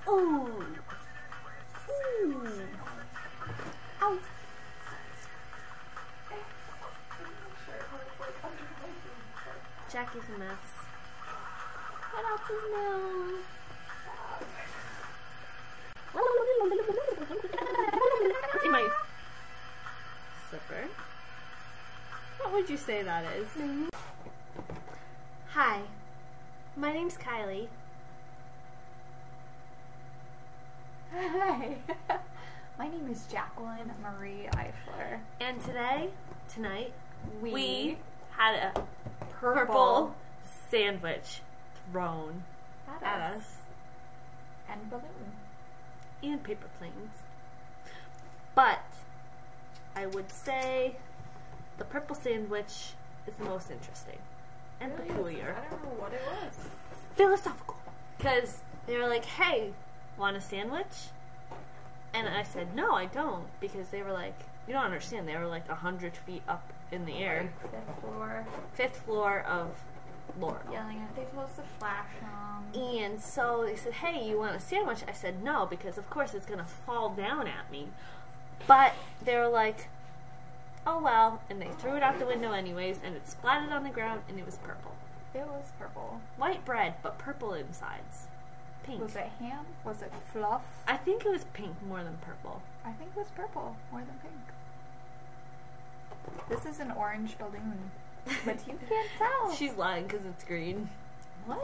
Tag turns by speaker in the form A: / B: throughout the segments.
A: Ooh. Ooh. Ow. Jackie's a mess. What else is new? See my slipper. What would you say that is? Hi, my name's Kylie.
B: Hi, my name is Jacqueline Marie Eifler.
A: And tonight,
B: We
A: had a purple sandwich thrown at us.
B: And balloon.
A: And paper planes. But I would say the purple sandwich is the most interesting and
B: Really?
A: peculiar.
B: I don't know what it was.
A: Philosophical. Because they were like, hey, want a sandwich? And I said, no, I don't. Because they were like, you don't understand. They were like 100 feet up in the air.
B: Like 5th floor.
A: 5th floor of Laurel.
B: Yelling at they supposed to flash them.
A: And so they said, hey, you want a sandwich? I said, no, because of course it's going to fall down at me. But they were like, oh well. And they threw it out the window anyways, and it splattered on the ground, and it was purple.
B: It was purple.
A: White bread, but purple insides. Pink.
B: Was it ham? Was it fluff?
A: I think it was pink more than purple.
B: I think it was purple more than pink. This is an orange balloon, but you can't tell.
A: She's lying because it's green.
B: What?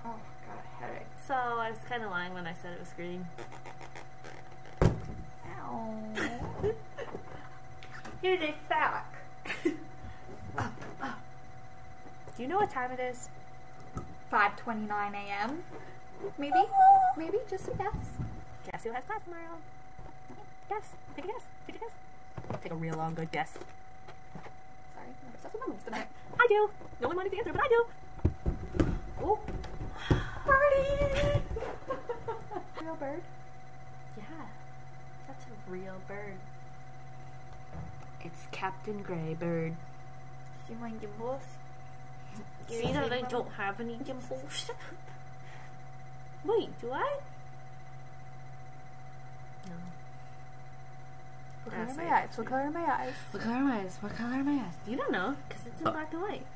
B: Oh, got a headache.
A: So I was kind of lying when I said it was green.
B: Ow.
A: Here's a fact. Do you know what time it is?
B: 5:29 a.m. Maybe? Maybe? Just a guess.
A: Guess who has class tomorrow? Guess. Take a guess. Take a guess. Take a real long good guess.
B: Sorry, I'm obsessed with my moves tonight.
A: I do. No one wanted to answer, but I do. Oh.
B: Birdie! Real bird?
A: Yeah. That's a real bird. It's Captain Greybird.
B: See my gimbals?
A: See that I don't have any gimbals? Wait, do I? No.
B: What color are my eyes? What color are my eyes?
A: What color are my eyes? What color are my eyes? You don't know, because it's in black and white.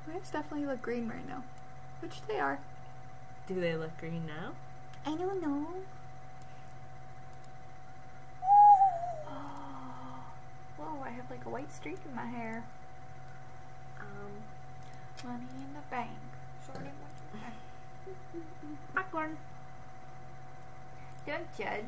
B: My eyes definitely look green right now. Which they are.
A: Do they look green now?
B: I don't know. Whoa, I have like a white streak in my hair. Money in the bank. Sorry,
A: Popcorn.
B: don't judge.